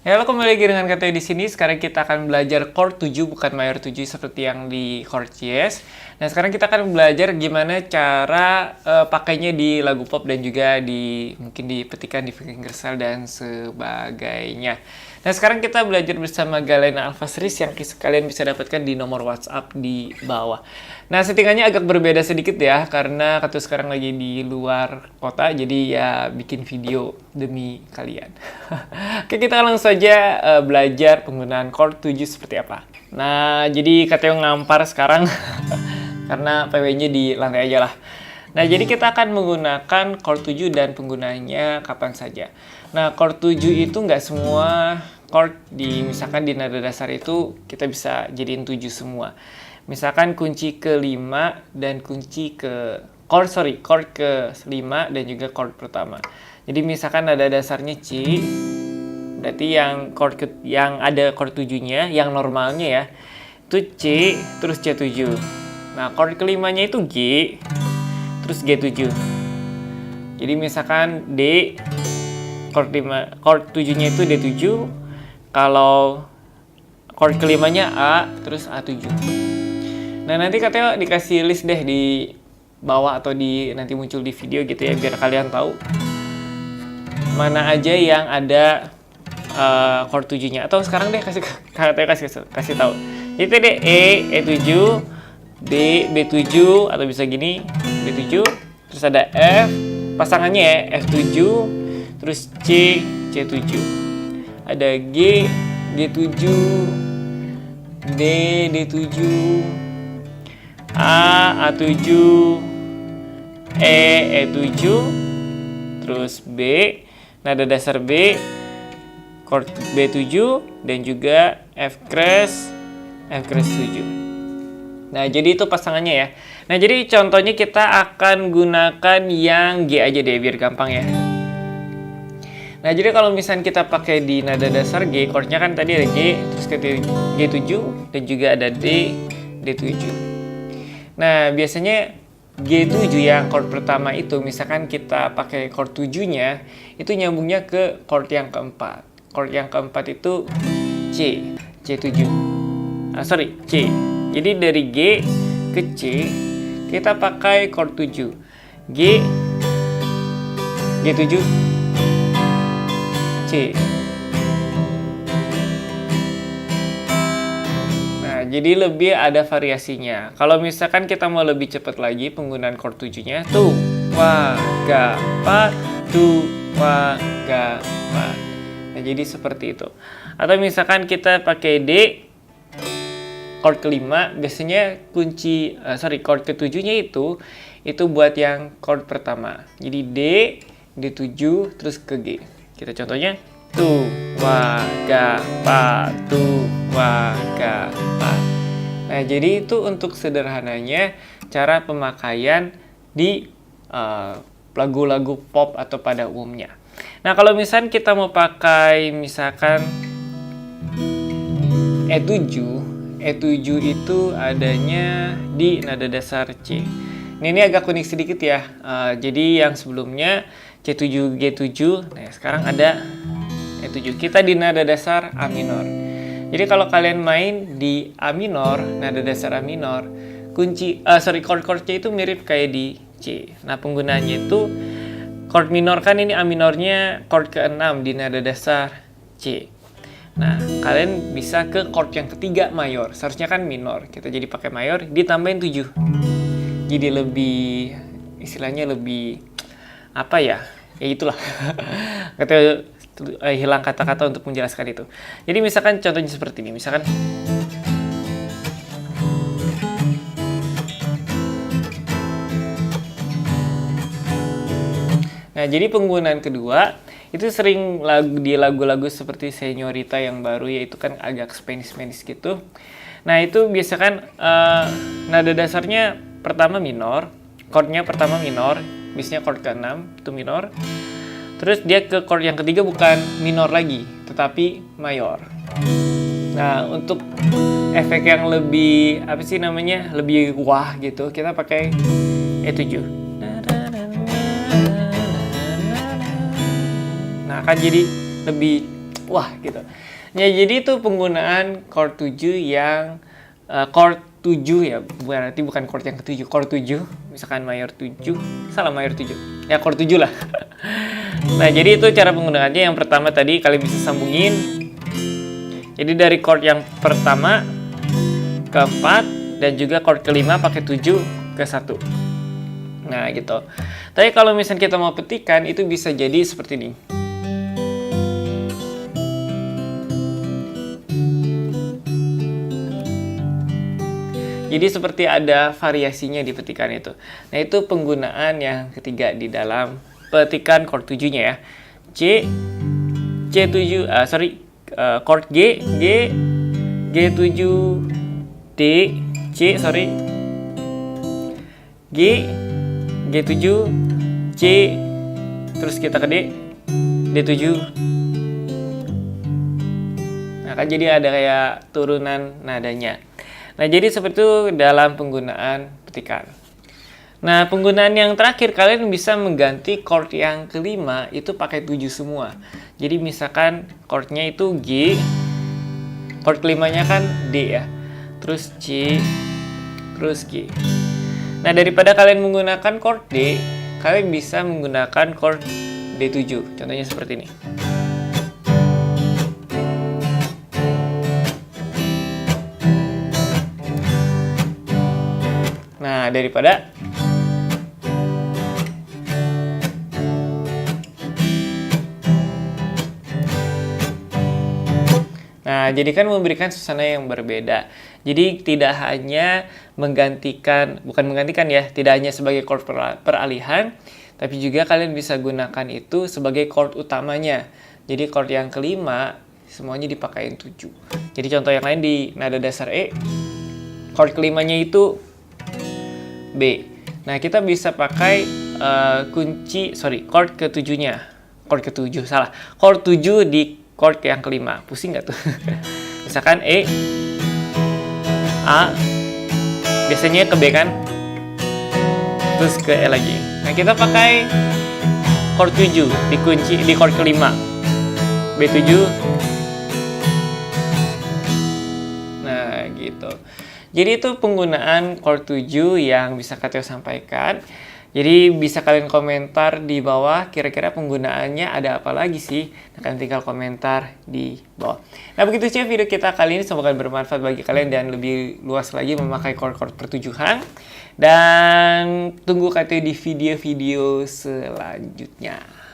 Halo, kembali lagi dengan Kateo di sini. Sekarang kita akan belajar chord 7 bukan mayor 7 seperti yang di chord CS. Nah, sekarang kita akan belajar gimana cara pakainya di lagu pop dan juga mungkin di petikan di fingerstyle dan sebagainya. Nah, sekarang kita belajar bersama Galena Alfasris yang kalian bisa dapatkan di nomor WhatsApp di bawah. Nah, settingannya agak berbeda sedikit ya, karena Kateo sekarang lagi di luar kota, jadi ya bikin video demi kalian. Oke, kita langsung saja belajar penggunaan chord 7 seperti apa. Nah, jadi Kateo ngampar sekarang karena PW-nya di lantai aja lah. Nah, jadi kita akan menggunakan chord 7 dan penggunanya kapan saja. Nah, chord 7 itu nggak semua chord misalkan di nada dasar itu kita bisa jadiin 7 semua. Misalkan kunci ke-5 dan chord ke-5 dan juga chord pertama. Jadi misalkan nada dasarnya C, berarti yang ada chord 7-nya, yang normalnya ya, itu C terus C7. Nah, chord kelimanya itu G terus G7. Jadi misalkan D, chord 7-nya itu D7. Kalau chord kelimanya A terus A7. Nah, nanti katanya dikasih list deh di bawah atau nanti muncul di video gitu ya, biar kalian tahu mana aja yang ada chord 7-nya. Atau sekarang deh kasih tahu. Jadi tadi E7, D B7 atau bisa gini B7, terus ada F pasangannya ya F7, terus C C7. Ada G G7, D D7, A A7, E E7, terus B nada dasar B, chord B7 dan juga F crash 7. Nah, jadi itu pasangannya ya. Nah, jadi contohnya kita akan gunakan yang G aja deh biar gampang ya. Nah, jadi kalau misalnya kita pakai di nada dasar G, chordnya kan tadi ada G, terus G7 dan juga ada D, D7. Nah, biasanya G7 yang chord pertama itu, misalkan kita pakai chord 7-nya, itu nyambungnya ke chord yang keempat. Chord yang keempat itu C, C7. C. Jadi dari G ke C, kita pakai chord 7. G, G7, C. Nah, jadi lebih ada variasinya. Kalau misalkan kita mau lebih cepat lagi penggunaan chord 7-nya, tu, wa, ga, pa, tu, wa, ga, pa. Nah, jadi seperti itu. Atau misalkan kita pakai D, chord kelima, biasanya chord ke-7-nya itu buat yang chord pertama. Jadi D, D7, terus ke G. Kita contohnya tu, wa, ga, pa, tu, wa, ga, pa. Nah, jadi itu untuk sederhananya cara pemakaian di lagu-lagu pop atau pada umumnya. Nah, kalau misalkan kita mau pakai misalkan E7 itu adanya di nada dasar C. Ini agak unik sedikit ya. Jadi yang sebelumnya C7 G7, nah sekarang ada E7. Kita di nada dasar A minor. Jadi kalau kalian main di A minor, nada dasar A minor, chord-chordnya itu mirip kayak di C. Nah, penggunaannya itu chord minor kan ini A minornya chord ke-6 di nada dasar C. Nah, kalian bisa ke chord yang ketiga mayor. Seharusnya kan minor. Kita jadi pakai mayor, ditambahin 7. Jadi lebih, istilahnya lebih, apa ya? Ya itulah. Kita hilang kata-kata untuk menjelaskan itu. Jadi misalkan contohnya seperti ini. Misalkan nah, jadi penggunaan kedua itu sering di lagu-lagu seperti Señorita yang baru, yaitu kan agak Spanish gitu. Nah, itu biasakan nada dasarnya pertama minor, chordnya pertama minor, biasanya chord ke-6 itu minor. Terus dia ke chord yang ketiga bukan minor lagi, tetapi mayor. Nah, untuk efek yang lebih lebih wah gitu, kita pakai E7. Nah, kan jadi lebih Wah, gitu. Ya, jadi itu penggunaan chord 7 yang chord 7 ya, berarti bukan chord yang ke-7, chord 7. Misalkan mayor 7, salah mayor 7. Ya, chord 7 lah. Nah, jadi itu cara penggunaannya. Yang pertama tadi kalian bisa sambungin. Jadi dari chord yang pertama ke 4 dan juga chord kelima pakai 7 ke 1. Nah, gitu. Tapi kalau misalnya kita mau petikan, itu bisa jadi seperti ini. Jadi seperti ada variasinya di petikan itu. Nah, itu penggunaan yang ketiga di dalam petikan chord 7-nya ya. C7, chord G7, D, C, G7, C, terus kita ke D7. Nah, kan jadi ada kayak turunan nadanya. Nah, jadi seperti itu dalam penggunaan petikan. Nah, penggunaan yang terakhir, kalian bisa mengganti chord yang kelima itu pakai 7 semua. Jadi misalkan chordnya itu G, chord kelimanya kan D ya, terus C, terus G. Nah, daripada kalian menggunakan chord D, kalian bisa menggunakan chord D7. Contohnya seperti ini. Nah, jadi kan memberikan suasana yang berbeda. Jadi tidak hanya tidak hanya sebagai chord peralihan, tapi juga kalian bisa gunakan itu sebagai chord utamanya. Jadi chord yang kelima semuanya dipakai 7. Jadi contoh yang lain di nada dasar E, chord kelimanya itu B. Nah, kita bisa pakai chord ke-7-nya. Chord 7 di chord yang kelima. Pusing nggak tuh? Misalkan E, A, biasanya ke B kan? Terus ke E lagi. Nah, kita pakai chord 7 di chord kelima. B7. Nah, gitu. Jadi itu penggunaan chord 7 yang bisa Kak Tio sampaikan. Jadi bisa kalian komentar di bawah kira-kira penggunaannya ada apa lagi sih. Nah, kalian tinggal komentar di bawah. Nah, begitu saja video kita kali ini. Semoga bermanfaat bagi kalian dan lebih luas lagi memakai chord-chord pertujuhan. Dan tunggu Kak Tio di video-video selanjutnya.